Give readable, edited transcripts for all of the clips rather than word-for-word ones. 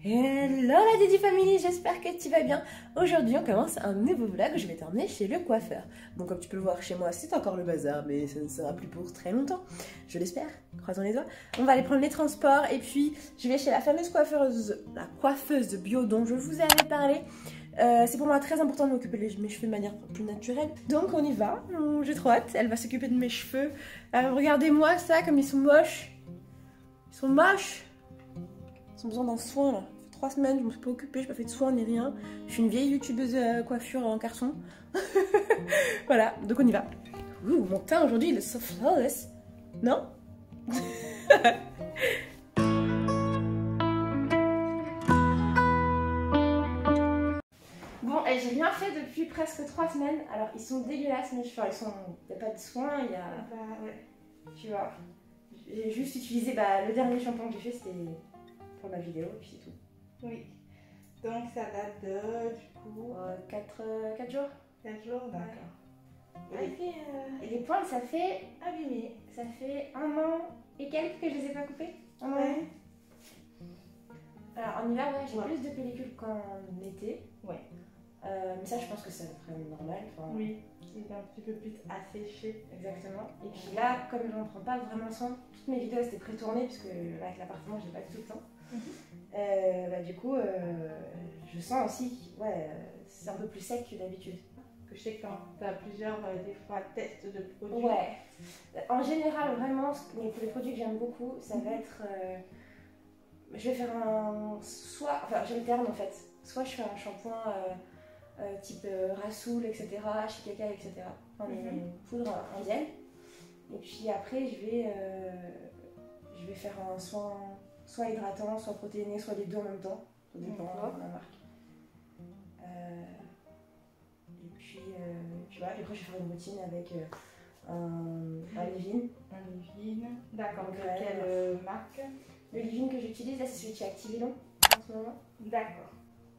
Hello la Didi Family, j'espère que tu vas bien. Aujourd'hui on commence un nouveau vlog où je vais t'emmener chez le coiffeur. Bon, comme tu peux le voir chez moi c'est encore le bazar, mais ça ne sera plus pour très longtemps, je l'espère, croisons les doigts. On va aller prendre les transports et puis je vais chez la fameuse coiffeuse bio dont je vous avais parlé. C'est pour moi très important de m'occuper de mes cheveux de manière plus naturelle. Donc on y va, j'ai trop hâte, elle va s'occuper de mes cheveux. Regardez-moi ça, comme ils sont moches. Ils sont moches. Ils ont besoin d'un soin là. Ça fait 3 semaines, je me suis pas occupée, j'ai pas fait de soin ni rien. Je suis une vieille youtubeuse coiffure en carton. Voilà, donc on y va. Ouh, mon teint aujourd'hui il est so flawless. Non? Bon, et j'ai rien fait depuis presque 3 semaines. Alors ils sont dégueulasses mes cheveux, il n'y a pas de soin, il y a... Bah ouais. Tu vois. J'ai juste utilisé le dernier shampoing que j'ai fait, c'était pour ma vidéo, et puis c'est tout. Oui. Donc ça date de, du coup... 4 jours. 4 jours, d'accord. Et les poils, ça fait abîmé. Ça fait 1 an et quelques que je les ai pas coupés. Ouais. Alors en hiver, ouais, j'ai plus de pellicules qu'en été. Ouais. Mais ça, je pense que c'est vraiment normal. Enfin... Oui, il est un petit peu plus asséché. Exactement. Et puis là, comme je n'en prends pas vraiment soin, toutes mes vidéos étaient pré-tournées, puisque avec l'appartement, j'ai pas du tout le temps. Du coup, je sens aussi que c'est un peu plus sec que d'habitude. Que je sais que quand tu as plusieurs des fois tests de produits. Ouais. En général, vraiment, pour les produits que j'aime beaucoup, ça va être... je vais faire j'alterne en fait. Soit je fais un shampoing type Rassoul, etc., Shikeka, etc. Enfin, une poudre indienne. Et puis après, je vais faire un soin soit hydratant, soit protéiné, soit les deux en même temps. Ça dépend de la marque. Et puis, tu vois, et après, je vais faire une routine avec un leave-in. Un leave-in. D'accord. Donc, quelle marque? Le leave-in que j'utilise, là, c'est celui qui est Activelon en ce moment. D'accord.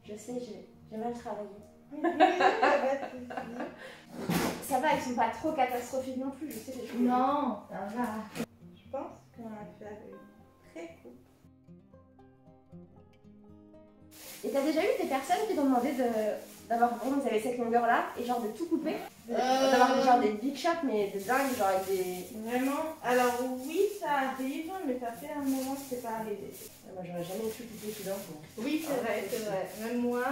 Je sais, j'ai mal travaillé. Oui, ça va, ils sont pas trop catastrophiques non plus, je sais les choses. non, ça va. Je pense qu'on va faire une très coupe. Et t'as déjà eu des personnes qui t'ont demandé d'avoir vraiment, vous avez cette longueur là et genre de tout couper, d'avoir genre des big shots mais de dingue, genre avec des... Vraiment? Alors oui, ça arrive, mais ça fait un moment que c'est pas arrivé. Moi j'aurais jamais pu couper tout d'un coup. Oui, c'est vrai, c'est vrai. Même moi...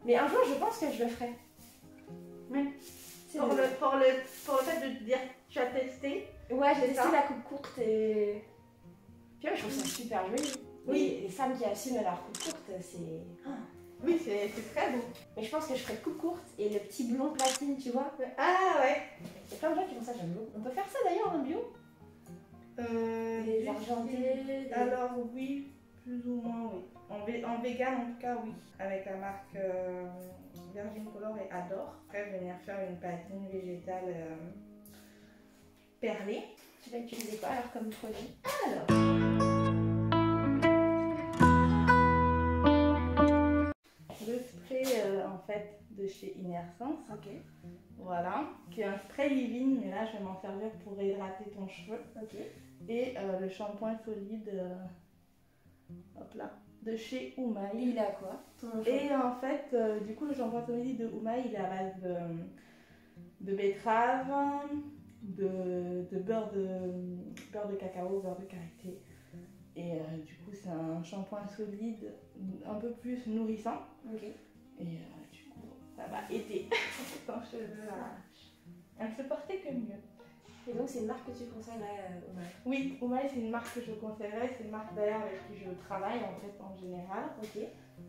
Mais un jour je pense que je le ferai. Oui. Pour le fait de te dire tu as testé. Ouais, j'ai testé la coupe courte et... Puis ouais, je trouve ça super joli. Oui. Les femmes qui assument leur coupe courte, c'est... Oui, c'est très beau. Mais je pense que je ferai coupe courte et le petit blond platine, tu vois. Ah ouais. Il y a plein de gens qui font ça, j'aime beaucoup. On peut faire ça d'ailleurs en bio. Les argentés. Alors oui, plus ou moins oui. En vegan en tout cas oui. Avec la marque Virgin Color et Adore. Après venir faire une patine végétale perlée. Tu vas utiliser quoi alors comme produit? Alors. Le spray en fait de chez Innersense. Ok. Voilà. Qui est un spray leave-in, mais là je vais m'en servir pour hydrater ton cheveu. Ok. Et le shampoing solide, hop là, de chez Oumaï. Il a quoi? Et en fait, du coup, le shampoing solide de Oumaï, il est à base de betterave, de beurre de cacao, beurre de karité. Et du coup, c'est un shampoing solide un peu plus nourrissant. Ok. Et du coup, ça va aider ton cheveu à ne se porter que mieux. Et donc, c'est une marque que tu conseillerais Oumaï? Oui, Oumaï, c'est une marque que je conseillerais. C'est une marque d'ailleurs avec qui je travaille en fait en général. Ok.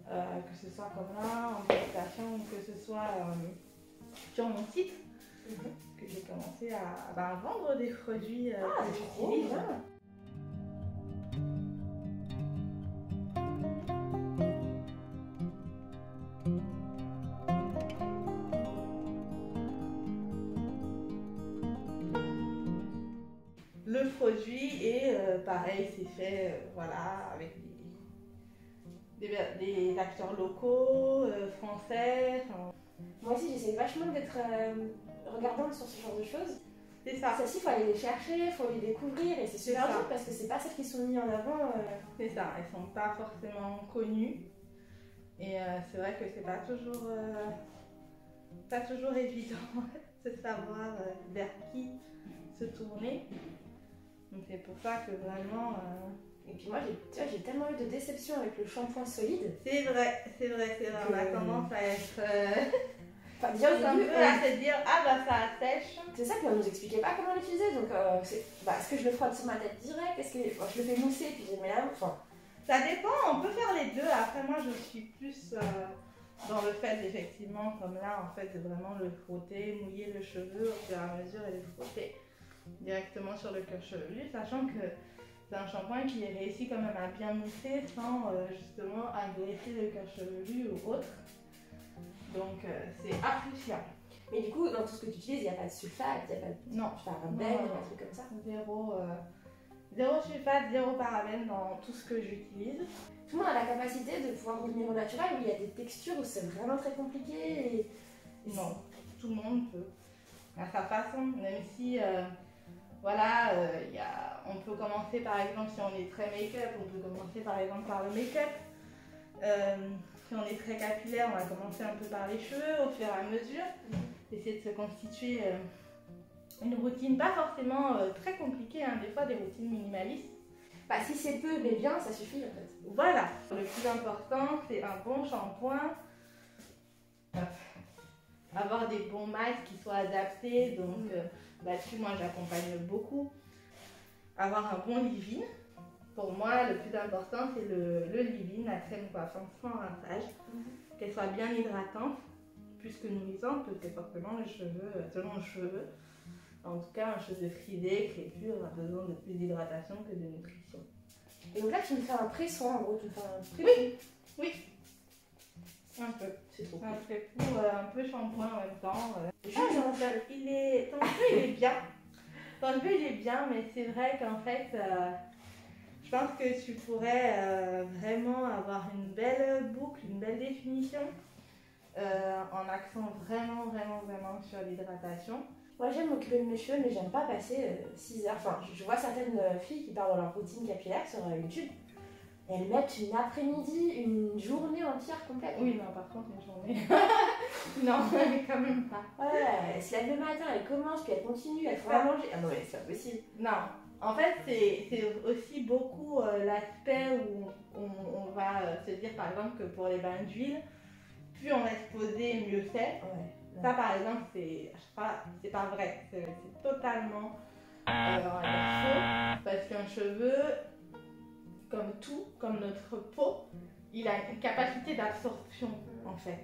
Que ce soit comme là, en publication, ou que ce soit sur mon site. Que j'ai commencé à vendre des produits que j'utilise. Le produit est pareil, c'est fait voilà, avec des acteurs locaux, français. Moi aussi, j'essaie vachement d'être regardante sur ce genre de choses. C'est ça. Celles-ci, il faut aller les chercher, il faut les découvrir et c'est super ça. dur parce que c'est pas celles qui sont mises en avant. C'est ça, elles sont pas forcément connues. Et c'est vrai que c'est pas toujours évident de savoir vers qui se tourner. Donc c'est pour ça que vraiment... Et puis moi, j'ai tellement eu de déception avec le shampoing solide. C'est vrai. On a tendance à être... Enfin, déjà au un début, peu à se dire, ah bah ça sèche. c'est ça, puis on nous expliquait pas comment l'utiliser. Donc, est-ce que je le frotte sur ma tête direct? Est-ce que je le fais mousser puis je le mets là? Enfin, Ça dépend, on peut faire les deux. Après, moi, je suis plus dans le fait, effectivement, comme là, en fait, de vraiment le frotter, mouiller le cheveu au fur et à mesure et le frotter directement sur le cuir chevelu, sachant que c'est un shampoing qui est réussi quand même à bien mousser sans justement agresser le cuir chevelu ou autre. Donc, c'est appréciable. mais du coup, dans tout ce que tu utilises, il n'y a pas de sulfate, il n'y a pas de parabène, un truc comme ça. Zéro sulfate, zéro parabène dans tout ce que j'utilise. Tout le monde a la capacité de pouvoir revenir au naturel où il y a des textures où c'est vraiment très compliqué. Non, tout le monde peut. À sa façon, même si, voilà, on peut commencer par exemple, si on est très make-up, on peut commencer par exemple par le make-up. Si on est très capillaire, on va commencer un peu par les cheveux au fur et à mesure. Essayer de se constituer une routine, pas forcément très compliquée, hein, des fois des routines minimalistes. Bah, si c'est peu mais bien, ça suffit en fait. Voilà, le plus important c'est un bon shampoing, avoir des bons masques qui soient adaptés, donc là-dessus moi j'accompagne beaucoup. Avoir un bon leave-in, pour moi le plus important c'est le leave-in, la crème coiffante sans rinçage, qu'elle soit bien hydratante, plus que nourrissante, parce que forcément les cheveux, selon le cheveu, en tout cas un cheveu frisé, crépus, on a besoin de plus d'hydratation que de nutrition. Et donc là tu me fais un pré-soin en gros, tu me fais un pré. Oui. Un peu. C'est trop Un pré-pou, un peu shampoing en même temps. Ton cheveu il est bien. Ton cheveu il est bien, mais c'est vrai qu'en fait, je pense que tu pourrais vraiment avoir une belle boucle, une belle définition, en accent vraiment sur l'hydratation. Moi j'aime m'occuper de mes cheveux, mais j'aime pas passer 6 heures. Enfin, je vois certaines filles qui parlent dans leur routine capillaire sur YouTube. Et elles mettent une après-midi, une journée entière complète. Oui, non, par contre, une journée. Non, quand même pas. Ouais, elles se lèvent le matin, elles commencent, puis elles continuent, elles font à manger. Ah non, mais c'est pas possible. Non, en fait, c'est aussi beaucoup l'aspect où on va se dire, par exemple, que pour les bains d'huile, plus on reste posé, mieux c'est. Ouais. Ça, par exemple, c'est pas vrai. C'est totalement faux. Parce qu'un cheveu, comme tout, comme notre peau, il a une capacité d'absorption, en fait,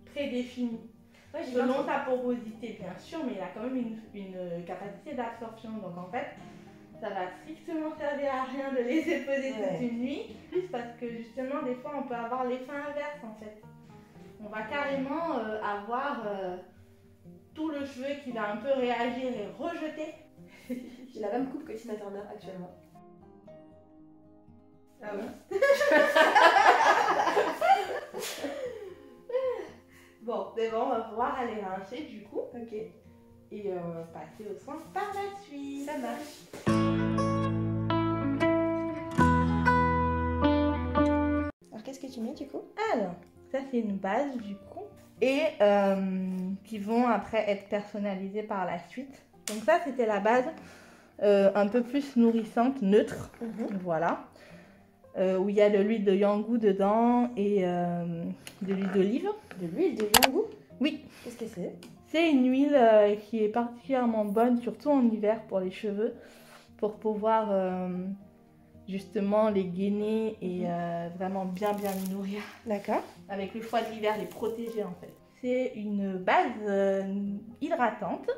prédéfinie. Ouais, Selon sa porosité, bien sûr, mais il a quand même une capacité d'absorption. Donc, en fait, ça va strictement servir à rien de laisser poser toute une nuit. Plus parce que, justement, des fois, on peut avoir l'effet inverse, en fait. On va carrément avoir tout le cheveu qui va un peu réagir et rejeter. J'ai la même coupe que Tina Turner actuellement. Ah oui. Bon, c'est bon, on va pouvoir aller rincer du coup. Ok. Et passer aux soins par la suite. Ça marche. Alors qu'est-ce que tu mets du coup? Alors, ça c'est une base du coup. Et qui vont après être personnalisées par la suite. Donc ça c'était la base un peu plus nourrissante, neutre. Voilà. Où il y a de l'huile de yangou dedans et de l'huile d'olive. De l'huile de yangou? Oui. Qu'est-ce que c'est? C'est une huile qui est particulièrement bonne, surtout en hiver pour les cheveux, pour pouvoir justement les gainer et vraiment bien les nourrir. D'accord. Avec le froid de l'hiver, les protéger en fait. C'est une base hydratante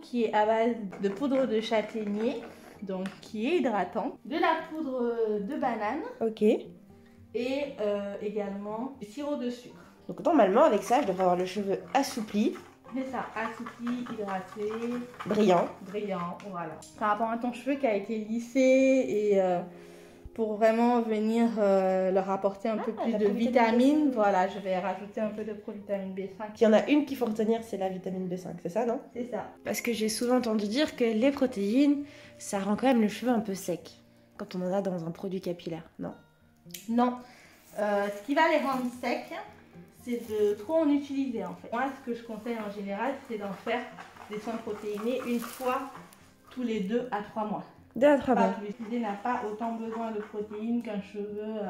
qui est à base de poudre de châtaignier, donc qui est hydratante, de la poudre de banane. Ok. Et également du sirop de sucre. Donc normalement avec ça je devrais avoir le cheveu assoupli. C'est ça, assoupli, hydraté, brillant, voilà. Par rapport à ton cheveu qui a été lissé et pour vraiment venir leur apporter un peu plus la de provitamine vitamines, B5. voilà, je vais rajouter un peu de provitamine B5. Il y en a une qu'il faut retenir, c'est la vitamine B5, c'est ça, non? C'est ça. Parce que j'ai souvent entendu dire que les protéines, ça rend quand même le cheveu un peu sec quand on en a dans un produit capillaire, non? Non. Ce qui va les rendre secs, c'est de trop en utiliser en fait. Moi, ce que je conseille en général, c'est d'en faire des soins protéinés une fois tous les 2 à 3 mois. 2 à 3 mois. L'utiliser n'a pas autant besoin de protéines qu'un cheveu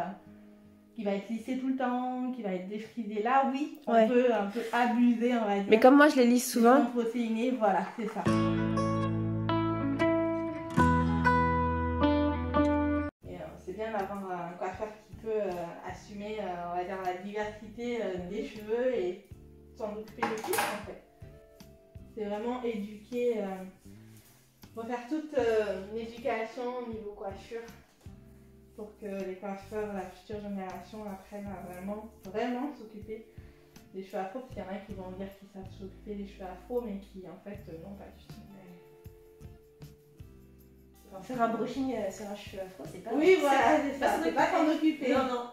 qui va être lissé tout le temps, qui va être défrisé. Là, oui, on peut un peu abuser, on va dire. Mais comme moi, je les lisse souvent. Protéinés, voilà, c'est ça. C'est bien d'avoir un coiffeur qui peut assumer, on va dire, la diversité des cheveux et s'en occuper le plus en fait. C'est vraiment éduquer, refaire toute l'éducation au niveau coiffure pour que les coiffeurs, la future génération apprennent à vraiment s'occuper des cheveux afro, parce qu'il y en a qui vont dire qu'ils savent s'occuper des cheveux afro, mais qui en fait non, pas du tout. Faire un brushing sur un cheveu afro, c'est pas... Oui, voilà, c'est pas s'en occuper. Non.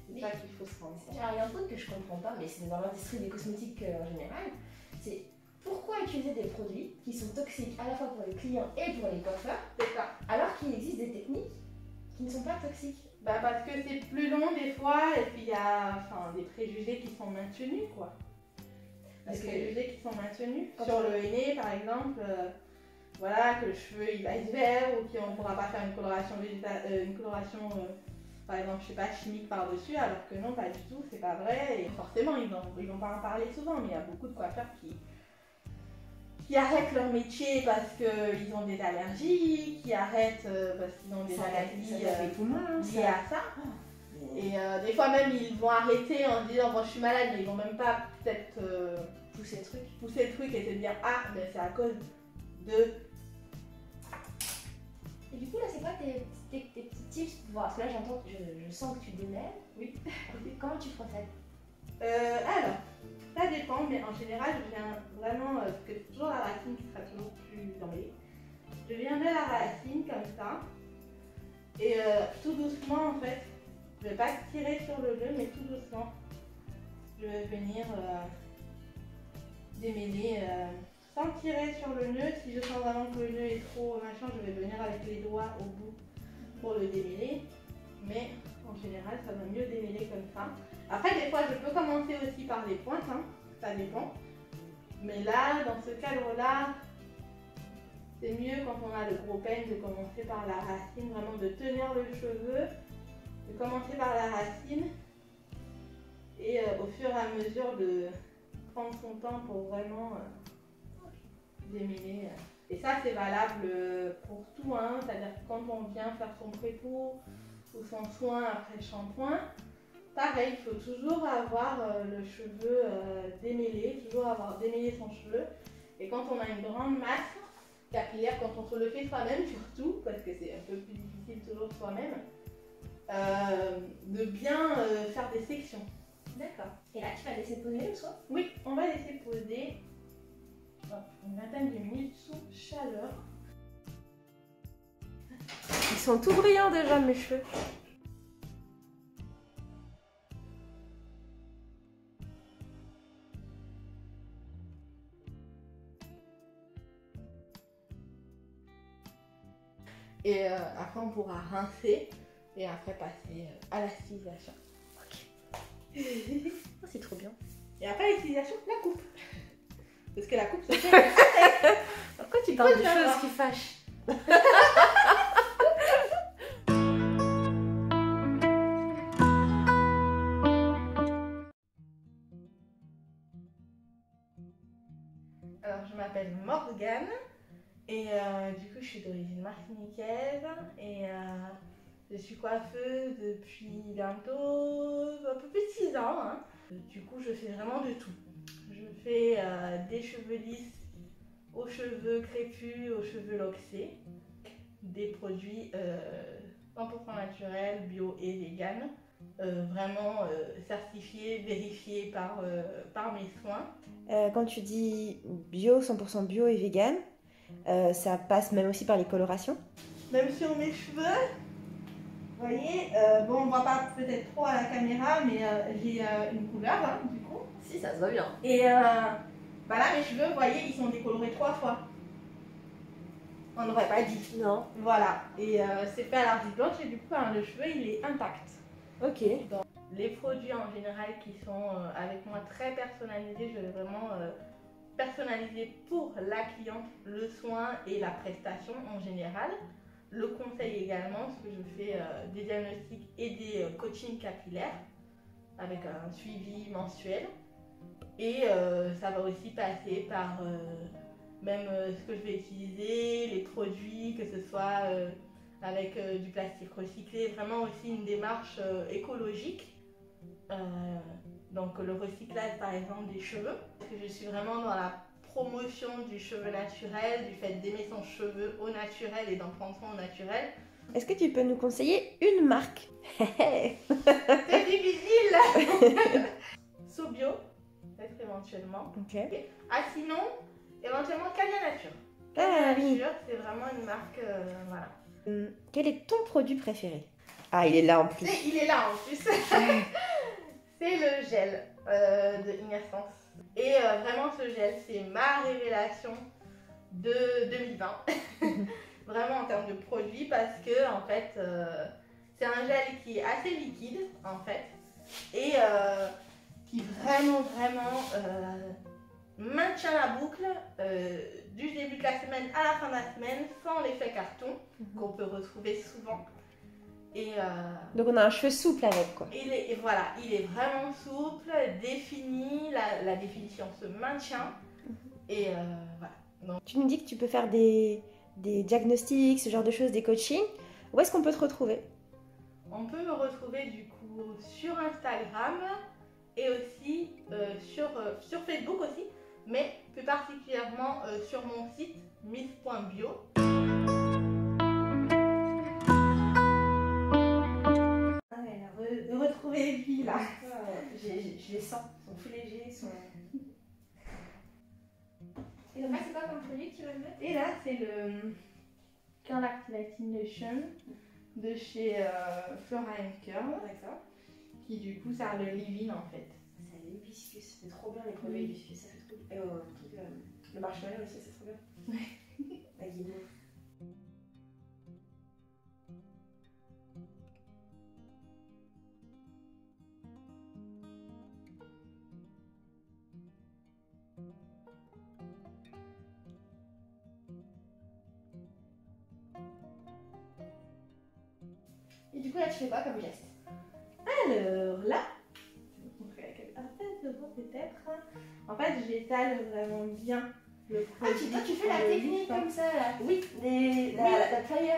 C'est ça qu'il faut se rendre compte. Il y a un truc que je comprends pas, mais c'est dans l'industrie des cosmétiques en général, c'est pourquoi utiliser des produits qui sont toxiques à la fois pour les clients et pour les coiffeurs, C'est ça. alors qu'il existe des techniques qui ne sont pas toxiques. Bah parce que c'est plus long des fois, et puis il y a des préjugés qui sont maintenus, quoi. Des préjugés qui sont maintenus. Sur le henné, par exemple, voilà, que le cheveu il va être vert, ou qu'on ne pourra pas faire une coloration par exemple, je sais pas, chimique par-dessus, alors que non, pas du tout, c'est pas vrai. Et forcément, ils vont pas en parler souvent, mais il y a beaucoup de coiffeurs qui arrêtent leur métier parce qu'ils ont des allergies, qui arrêtent parce qu'ils ont des maladies liées à ça. Et des fois même, ils vont arrêter en se disant, bon, je suis malade, mais ils vont même pas peut-être pousser le truc et se dire, ah, mais c'est à cause de... Et du coup, là, c'est quoi tes petits tips pour voir? Parce que là, j'entends, je sens que tu démêles. Oui. Comment tu procèdes? Alors, ça dépend, mais en général, je viens vraiment, parce que c'est toujours la racine qui sera toujours plus emmêlée. Je viens de la racine comme ça, et tout doucement en fait, je vais pas tirer sur le nœud, mais tout doucement, je vais venir démêler sans tirer sur le nœud. Si je sens vraiment que le nœud est trop machin, je vais venir avec les doigts au bout pour le démêler, mais en général, ça va mieux démêler comme ça. Après, des fois, je peux commencer aussi par les pointes, hein, ça dépend. Mais là, dans ce cadre-là, c'est mieux quand on a le gros peigne de commencer par la racine, vraiment de tenir le cheveu, de commencer par la racine et au fur et à mesure de prendre son temps pour vraiment démêler. Et ça, c'est valable pour tout, hein, c'est-à-dire que quand on vient faire son pré-pour ou son soin après le shampoing, pareil, il faut toujours avoir le cheveu démêlé, toujours avoir démêlé son cheveu. Et quand on a une grande masse capillaire, quand on se le fait soi-même surtout, parce que c'est un peu plus difficile toujours soi-même, de bien faire des sections. D'accord. Et là, tu vas laisser poser le soin? Oui, on va laisser poser une vingtaine de minutes sous chaleur. Ils sont tout brillants déjà, mes cheveux. Et après, on pourra rincer et après passer à la stylisation. Ok. Oh, c'est trop bien. Et après, la stylisation, la coupe. Parce que la coupe se fait. Pourquoi tu parles de choses qui fâchent? Alors, je m'appelle Morgane et du coup, je suis d'origine martiniquaise et je suis coiffeuse depuis bientôt un peu plus de 6 ans. Hein. Du coup, je fais vraiment de tout. Je fais des cheveux lisses aux cheveux crépus, aux cheveux loxés, des produits 100% naturels, bio et vegan, vraiment certifiés, vérifiés par mes soins. Quand tu dis bio, 100% bio et vegan, ça passe même aussi par les colorations? même sur mes cheveux. Vous voyez, bon, on voit pas peut-être trop à la caméra, mais j'ai une couleur, hein, du coup. Si, ça se voit bien. Et bah là, mes cheveux, vous voyez, ils sont décolorés 3 fois. On n'aurait pas dit. Non. Voilà. Et c'est fait à l'argile blanche et du coup, hein, le cheveu, il est intact. Ok. Donc, les produits en général qui sont avec moi très personnalisés, je vais vraiment personnaliser pour la cliente le soin et la prestation en général. Le conseil également, parce que je fais des diagnostics et des coachings capillaires avec un suivi mensuel. Et ça va aussi passer par même ce que je vais utiliser, les produits, que ce soit avec du plastique recyclé, vraiment aussi une démarche écologique. Donc le recyclage par exemple des cheveux, parce que je suis vraiment dans la promotion du cheveu naturel, du fait d'aimer son cheveu au naturel et d'en prendre soin au naturel. Est-ce que tu peux nous conseiller une marque? C'est difficile. Sobio, peut-être éventuellement. Ok. Ah sinon, éventuellement Calia Nature. Ah oui. Nature, c'est vraiment une marque, voilà. Quel est ton produit préféré? Ah, il est là en plus. Il est là en plus. C'est le gel de Innessence. Et vraiment ce gel, c'est ma révélation de 2020. Vraiment en termes de produit, parce que en fait, c'est un gel qui est assez liquide en fait. Et qui vraiment maintient la boucle du début de la semaine à la fin de la semaine sans l'effet carton qu'on peut retrouver souvent. Et donc on a un cheveu souple avec quoi. Et voilà, il est vraiment souple, défini, la définition se maintient. Et voilà. Donc, tu nous dis que tu peux faire des diagnostics, ce genre de choses, des coachings. Où est-ce qu'on peut te retrouver? on peut me retrouver du coup sur Instagram et aussi sur Facebook aussi, mais plus particulièrement sur mon site miss.bio. De retrouver les filles là. Je les sens, ils sont tout légers, ils sont... Et donc là, c'est quoi comme produit que tu vas mettre? Et là, c'est le Curl Activating Lotion de chez Flora Curl. D'accord. Qui du coup, ça a le leave-in en fait. C'est l'hibiscus, c'est trop bien les produits hibiscus, ça fait trop bien. Et le marshmallow aussi, c'est trop bien. Ouais. La guimauve. Et du coup là tu fais quoi comme geste? Alors là, je vais vous montrer la caméra peut-être. En fait, j'étale vraiment bien le produit. Ah tu fais la technique comme ça là? Oui. La player...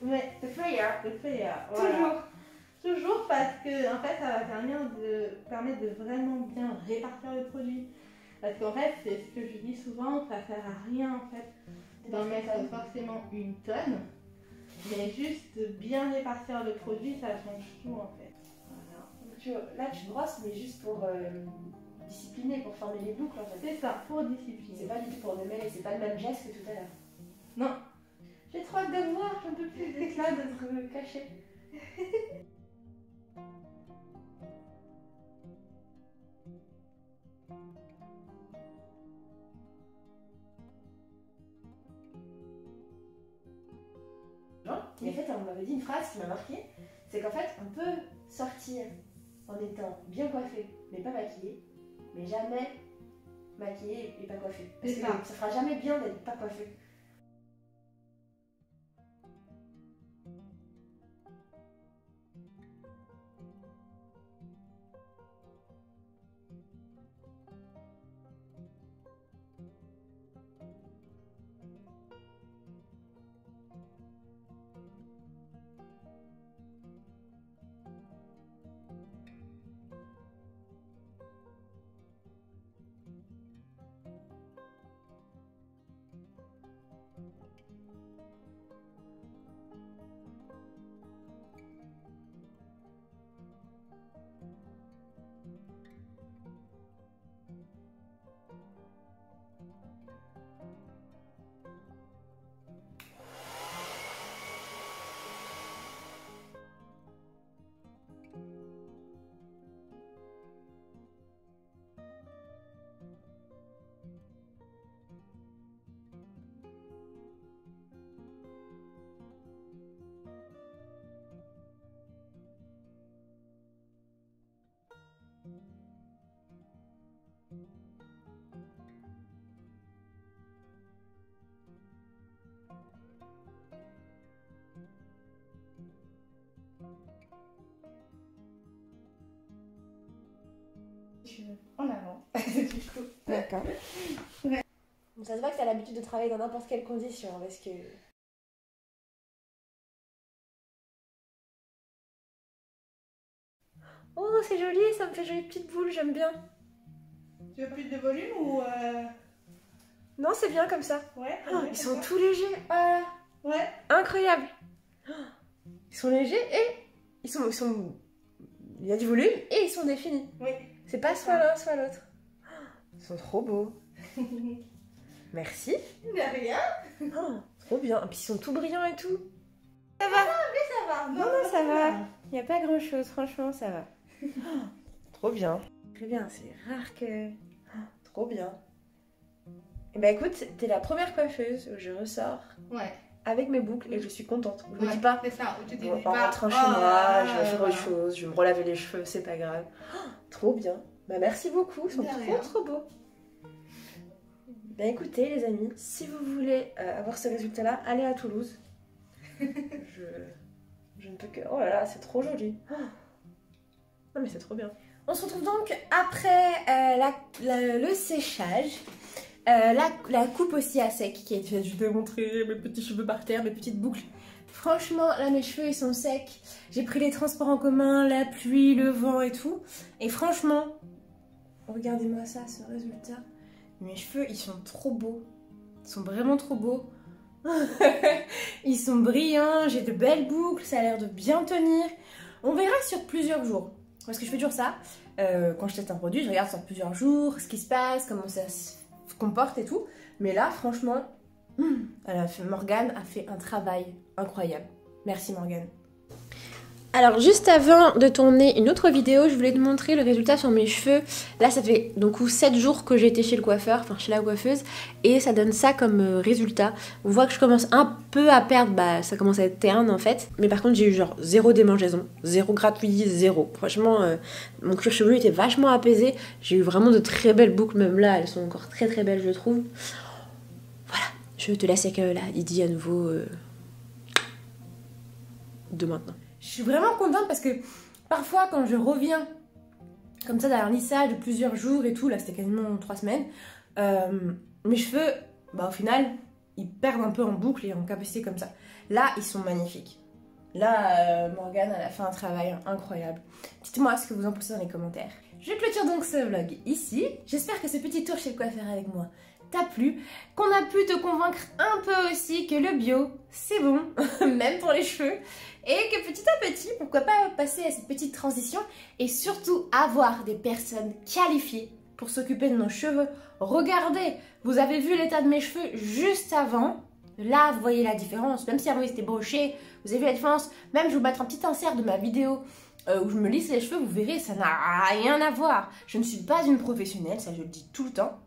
Ouais, the player. le player. Voilà. Toujours parce que en fait, ça va permettre de vraiment bien répartir le produit. Parce qu'en fait, c'est ce que je dis souvent, ça sert à rien en fait d'en mettre forcément une tonne. Mais juste bien répartir le produit, ça change tout en fait. Voilà. Là tu brosses mais juste pour discipliner, pour former les boucles en fait. C'est ça, pour discipliner. C'est pas du tout pour démêler, c'est pas le même geste que tout à l'heure. Non. J'ai trop hâte de voir, j'en peux plus d'éclat de se cacher. Et en fait, on m'avait dit une phrase qui m'a marquée, c'est qu'en fait, on peut sortir en étant bien coiffé, mais pas maquillé, mais jamais maquillé et pas coiffé. Parce que ça fera jamais bien d'être pas coiffé. en avant. Du coup. D'accord. Ouais. Ça se voit que tu as l'habitude de travailler dans n'importe quelle condition parce que... Oh, c'est joli, ça me fait jolie petite boule, j'aime bien. Tu veux plus de volume ou Non, c'est bien comme ça. Ouais. Oh, ils sont tout légers. Voilà. Ouais. Incroyable. Ils sont légers et ils sont... Il y a du volume et ils sont définis. Oui. C'est pas soit l'un, soit l'autre. Ils sont trop beaux. Merci. De rien. Oh, trop bien. Et puis ils sont tout brillants et tout. Ça va. Mais ça va. Non, ça va. Il n'y a pas grand chose, franchement, ça va. Trop bien. Très bien, c'est rare que... Trop bien. Et bah écoute, t'es la première coiffeuse où je ressors Ouais. avec mes boucles et je suis contente. Je me Ouais, dis pas, c'est ça, où tu te dis en pas, rentrant chez oh, moi, je vais faire autre voilà. chose, je vais me relaver les cheveux, c'est pas grave. Trop bien. Bah merci beaucoup, ils sont De rien. trop beaux. Bah écoutez les amis, si vous voulez avoir ce résultat-là, allez à Toulouse. Je ne peux que... Oh là là, c'est trop joli. Oh. Non mais c'est trop bien. On se retrouve donc après le séchage. La coupe aussi à sec qui a été... Je vais te montrer mes petits cheveux par terre, mes petites boucles. Franchement, là mes cheveux ils sont secs. J'ai pris les transports en commun, la pluie, le vent et tout. Et franchement, regardez-moi ça, ce résultat. Mes cheveux ils sont trop beaux. Ils sont vraiment trop beaux. Ils sont brillants, j'ai de belles boucles, ça a l'air de bien tenir. On verra sur plusieurs jours. Parce que je fais toujours ça. Quand je teste un produit, je regarde sur plusieurs jours, ce qui se passe, comment ça se comporte et tout. Mais là, franchement, Morgane a fait un travail incroyable. Merci Morgane. Alors juste avant de tourner une autre vidéo, je voulais te montrer le résultat sur mes cheveux. Là ça fait donc 7 jours que j'ai été chez le coiffeur, enfin chez la coiffeuse, et ça donne ça comme résultat. On voit que je commence un peu à perdre, bah ça commence à être terne en fait. Mais par contre j'ai eu genre 0 démangeaison, 0 gratouillis, 0. Franchement mon cuir chevelu était vachement apaisé. J'ai eu vraiment de très belles boucles, même là elles sont encore très belles je trouve. Voilà, je te laisse avec la Didi à nouveau de maintenant. Je suis vraiment contente parce que parfois quand je reviens comme ça d'un lissage de plusieurs jours et tout, là c'était quasiment 3 semaines, mes cheveux, bah au final, ils perdent un peu en boucle et en capacité comme ça. Là, ils sont magnifiques. Là, Morgane, elle a fait un travail incroyable. Dites-moi ce que vous en pensez dans les commentaires. Je clôture donc ce vlog ici. J'espère que ce petit tour chez le coiffeur avec moi t'a plu, qu'on a pu te convaincre un peu aussi que le bio, c'est bon, même pour les cheveux, et que petit à petit, pourquoi pas passer à cette petite transition, et surtout avoir des personnes qualifiées pour s'occuper de nos cheveux. Regardez, vous avez vu l'état de mes cheveux juste avant, là vous voyez la différence, même si avant ils étaient brochés, vous avez vu la différence, même je vais vous mettre un petit insert de ma vidéo où je me lisse les cheveux, vous verrez, ça n'a rien à voir. Je ne suis pas une professionnelle, ça je le dis tout le temps.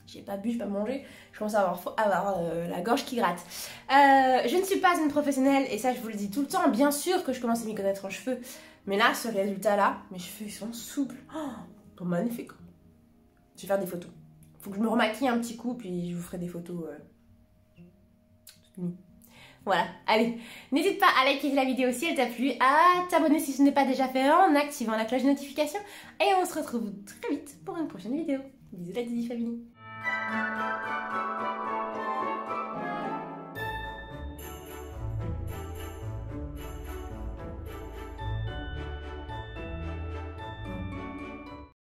J'ai pas bu, j'ai pas mangé, je commence à avoir la gorge qui gratte. Je ne suis pas une professionnelle et ça je vous le dis tout le temps. Bien sûr que je commence à m'y connaître en cheveux, mais là, ce résultat-là, mes cheveux ils sont souples, ils sont magnifiques. Je vais faire des photos. Faut que je me remaquille un petit coup, puis je vous ferai des photos. Voilà, allez, n'hésite pas à liker la vidéo si elle t'a plu, à t'abonner si ce n'est pas déjà fait en activant la cloche de notification, et on se retrouve très vite pour une prochaine vidéo. Bisous la Didi Family.